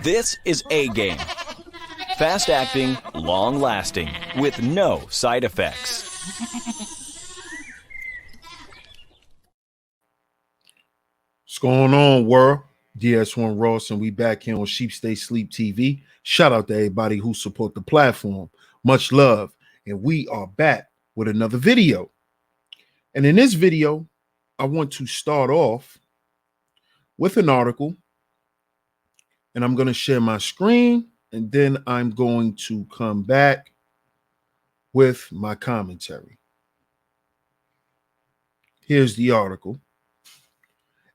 This is A-Game. Fast acting, long lasting, with no side effects. What's going on, world? DS1 Ross, and we back here on Sheep Stay Sleep TV. Shout out to everybody who support the platform. Much love. And we are back with another video. And in this video, I want to start off with an article. And I'm going to share my screen. And then I'm going to come back with my commentary. Here's the article.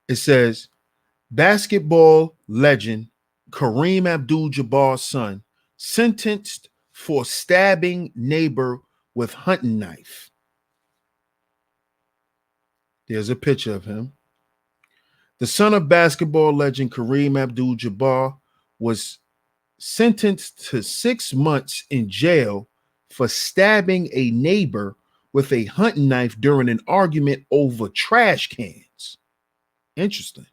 It says, basketball legend Kareem Abdul-Jabbar's son sentenced for stabbing neighbor with hunting knife. There's a picture of him. The son of basketball legend Kareem Abdul-Jabbar was sentenced to 6 months in jail for stabbing a neighbor with a hunting knife during an argument over trash cans. Interesting.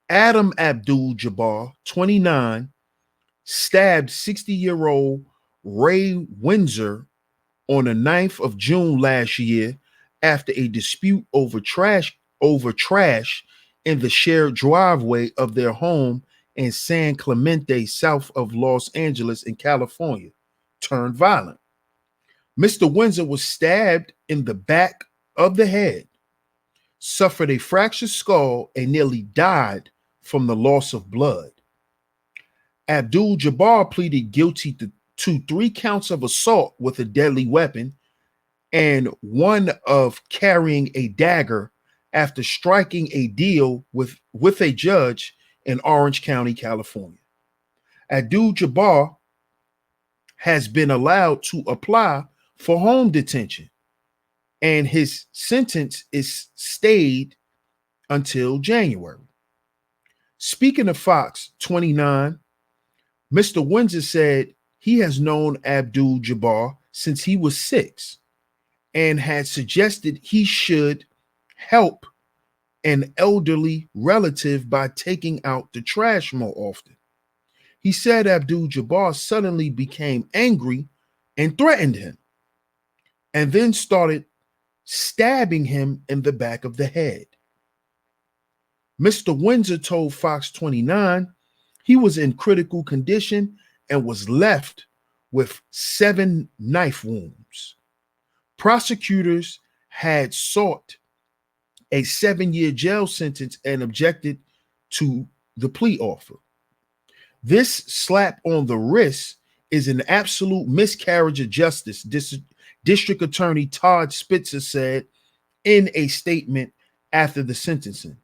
Adam Abdul-Jabbar, 29, stabbed 60-year-old Ray Windsor on the 9th of June last year after a dispute over trash in the shared driveway of their home in San Clemente, south of Los Angeles in California, turned violent. Mr. Windsor was stabbed in the back of the head, suffered a fractured skull, and nearly died from the loss of blood. Abdul-Jabbar pleaded guilty to 3 counts of assault with a deadly weapon and 1 of carrying a dagger after striking a deal with a judge in Orange County, California. Abdul-Jabbar has been allowed to apply for home detention, and his sentence is stayed until January. Speaking of Fox 29, Mr. Windsor said he has known Abdul-Jabbar since he was 6 and had suggested he should help an elderly relative by taking out the trash more often. He said Abdul-Jabbar suddenly became angry and threatened him, and then started stabbing him in the back of the head. Mr. Windsor told Fox 29 he was in critical condition and was left with 7 knife wounds. Prosecutors had sought a 7-year jail sentence and objected to the plea offer. This slap on the wrist is an absolute miscarriage of justice, District Attorney Todd Spitzer said in a statement after the sentencing.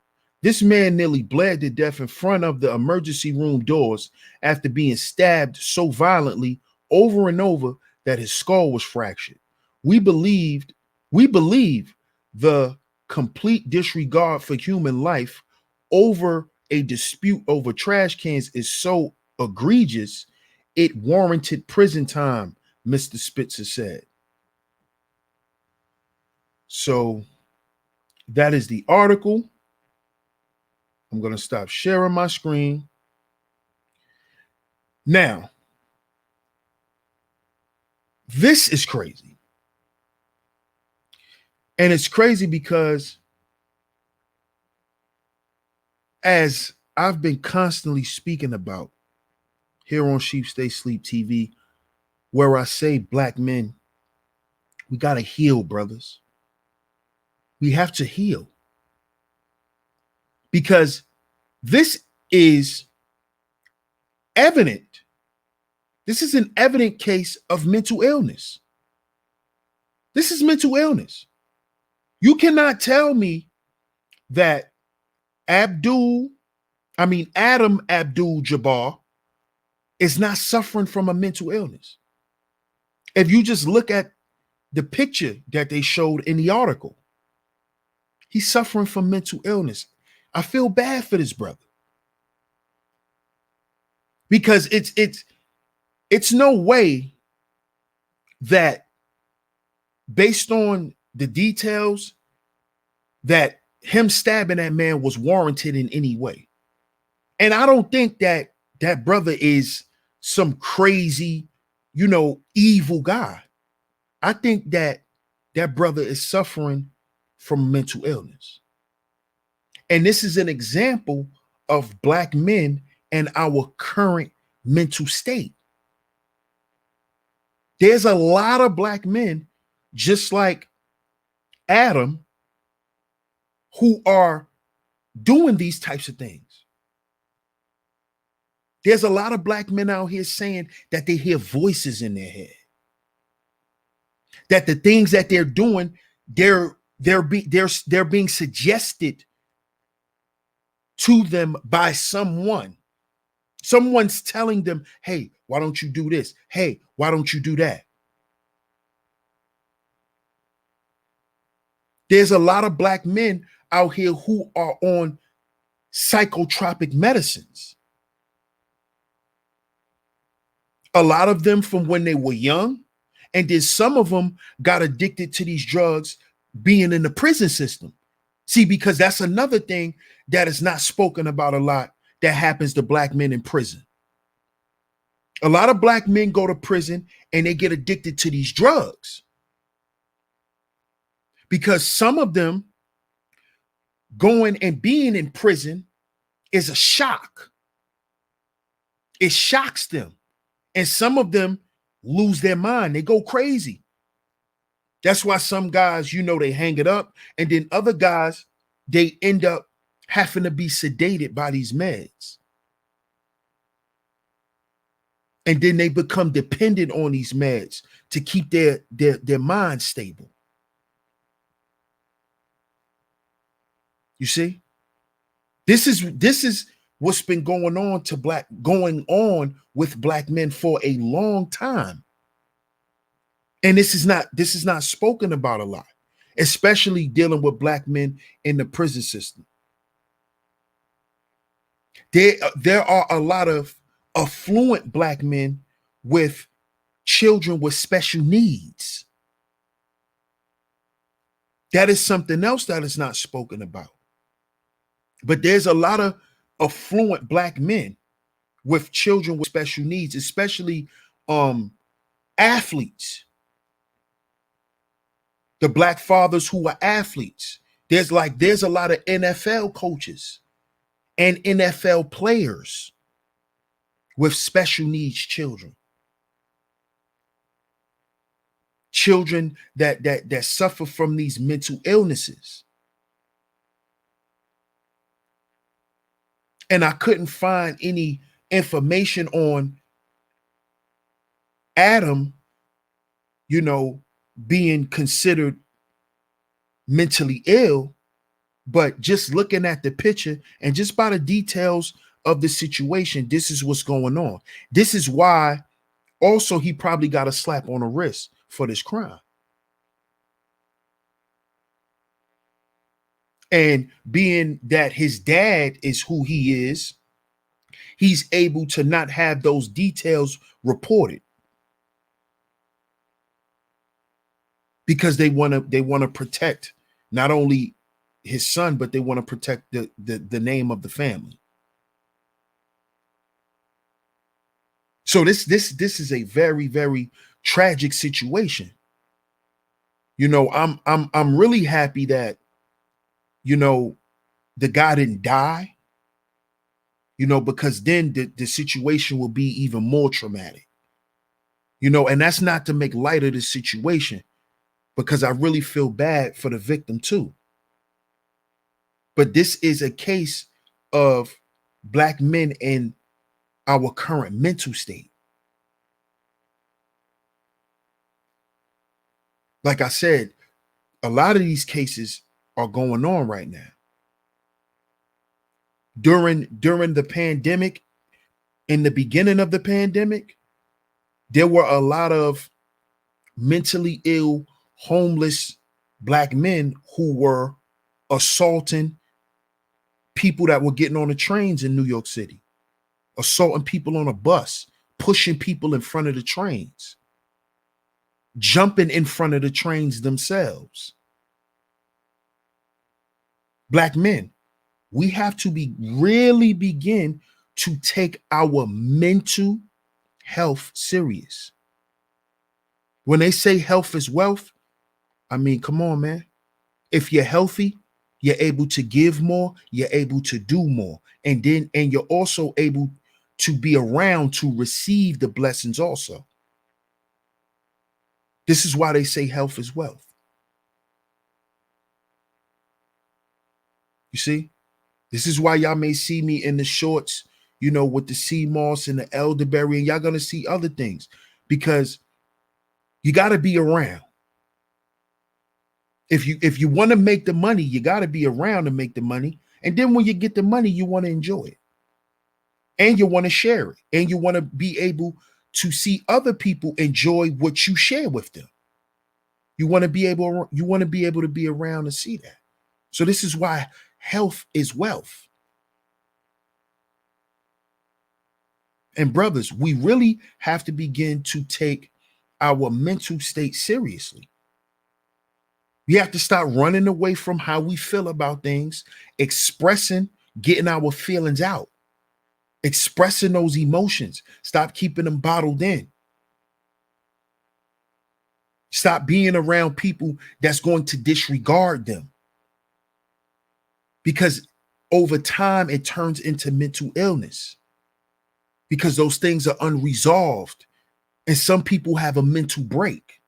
This man nearly bled to death in front of the emergency room doors after being stabbed so violently over and over that his skull was fractured. We believe the complete disregard for human life over a dispute over trash cans is so egregious, it warranted prison time, Mr. Spitzer said. So that is the article. I'm going to stop sharing my screen. Now, this is crazy. And it's crazy because, as I've been constantly speaking about here on Sheep Stay Sleep TV, where I say black men, we got to heal, brothers. We have to heal. Because this is evident. This is an evident case of mental illness. This is mental illness. You cannot tell me that Adam Abdul-Jabbar is not suffering from a mental illness. If you just look at the picture that they showed in the article, he's suffering from mental illness. I feel bad for this brother because it's no way that, based on the details, that him stabbing that man was warranted in any way. And I don't think that that brother is some crazy, evil guy. I think that brother is suffering from mental illness. And this is an example of Black men and our current mental state. There's a lot of Black men, just like Adam, who are doing these types of things. There's a lot of Black men out here saying that they hear voices in their head, that the things that they're doing, they're being suggested to them by someone. Someone's telling them, hey, why don't you do this? Hey, why don't you do that? There's a lot of Black men out here who are on psychotropic medicines. A lot of them from when they were young, and then some of them got addicted to these drugs being in the prison system. See, because that's another thing that is not spoken about a lot that happens to Black men in prison. A lot of Black men go to prison and they get addicted to these drugs because some of them going and being in prison is a shock. It shocks them. And some of them lose their mind. They go crazy. That's why some guys, they hang it up. And then other guys, they end up having to be sedated by these meds. And then they become dependent on these meds to keep their mind stable. You see? This is what's been going on with Black men for a long time. And this is not spoken about a lot, especially dealing with Black men in the prison system. There are a lot of affluent Black men with children with special needs. That is something else that is not spoken about. But there's a lot of affluent Black men with children with special needs, especially athletes. The Black fathers who are athletes. There's a lot of NFL coaches and NFL players with special needs children. Children that suffer from these mental illnesses. And I couldn't find any information on Adam, being considered mentally ill, but just looking at the picture and just by the details of the situation, this is what's going on. This is why also he probably got a slap on the wrist for this crime. And being that his dad is who he is, he's able to not have those details reported because they want to protect not only his son, but they want to protect the name of the family. So this is a very, very tragic situation. I'm really happy that the guy didn't die, because then the situation will be even more traumatic, and that's not to make light of the situation, because I really feel bad for the victim too. But this is a case of Black men in our current mental state. Like I said, a lot of these cases are going on right now. During the pandemic, in the beginning of the pandemic, there were a lot of mentally ill, homeless Black men who were assaulting people that were getting on the trains in New York City, assaulting people on a bus, pushing people in front of the trains, jumping in front of the trains themselves. Black men, we have to really begin to take our mental health serious. When they say health is wealth, I mean, come on, man. If you're healthy, you're able to give more, you're able to do more. And you're also able to be around to receive the blessings also. This is why they say health is wealth. You see? This is why y'all may see me in the shorts, with the sea moss and the elderberry, and y'all gonna see other things because you got to be around. If you want to make the money, you got to be around to make the money. And then when you get the money, you want to enjoy it. And you want to share it. And you want to be able to see other people enjoy what you share with them. You want to be able to be around to see that. So this is why health is wealth. And brothers, we really have to begin to take our mental state seriously. We have to start running away from how we feel about things, getting our feelings out, expressing those emotions. Stop keeping them bottled in. Stop being around people that's going to disregard them. Because over time, it turns into mental illness. Because those things are unresolved. And some people have a mental break.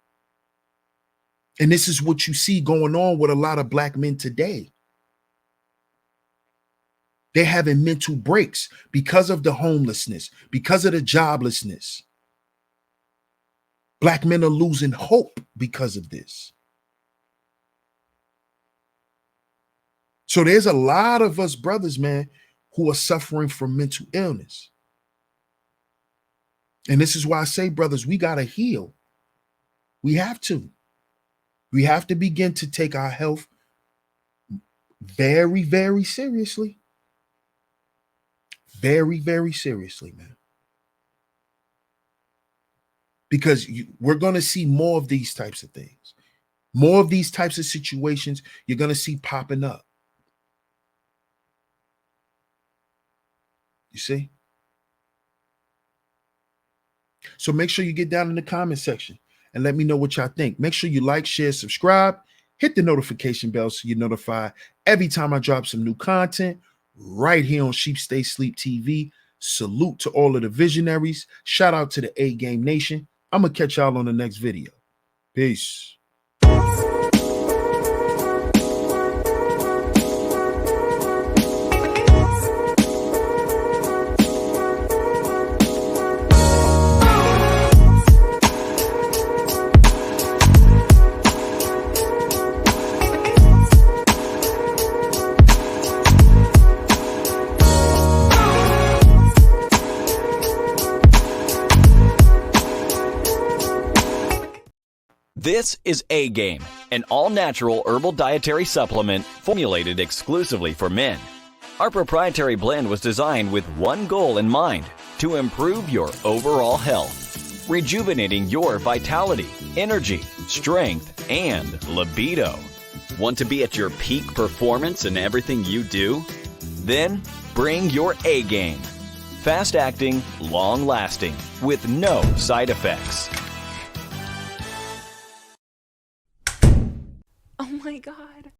And this is what you see going on with a lot of black men today. They're having mental breaks because of the homelessness, because of the joblessness. Black men are losing hope because of this. So there's a lot of us brothers, man, who are suffering from mental illness. And this is why I say, brothers, we got to heal. We have to. We have to begin to take our health very, very seriously. Very, very seriously, man. Because we're going to see more of these types of things. More of these types of situations you're going to see popping up. You see? So make sure you get down in the comment section and let me know what y'all think. Make sure you like, share, subscribe, hit the notification bell so you're notified every time I drop some new content right here on Sheep Stay Sleep TV. Salute to all of the visionaries. Shout out to the A Game Nation. I'm going to catch y'all on the next video. Peace. This is A Game, an all-natural herbal dietary supplement formulated exclusively for men. Our proprietary blend was designed with one goal in mind: to improve your overall health, rejuvenating your vitality, energy, strength, and libido. Want to be at your peak performance in everything you do? Then bring your A Game. Fast-acting, long-lasting, with no side effects. Oh my God.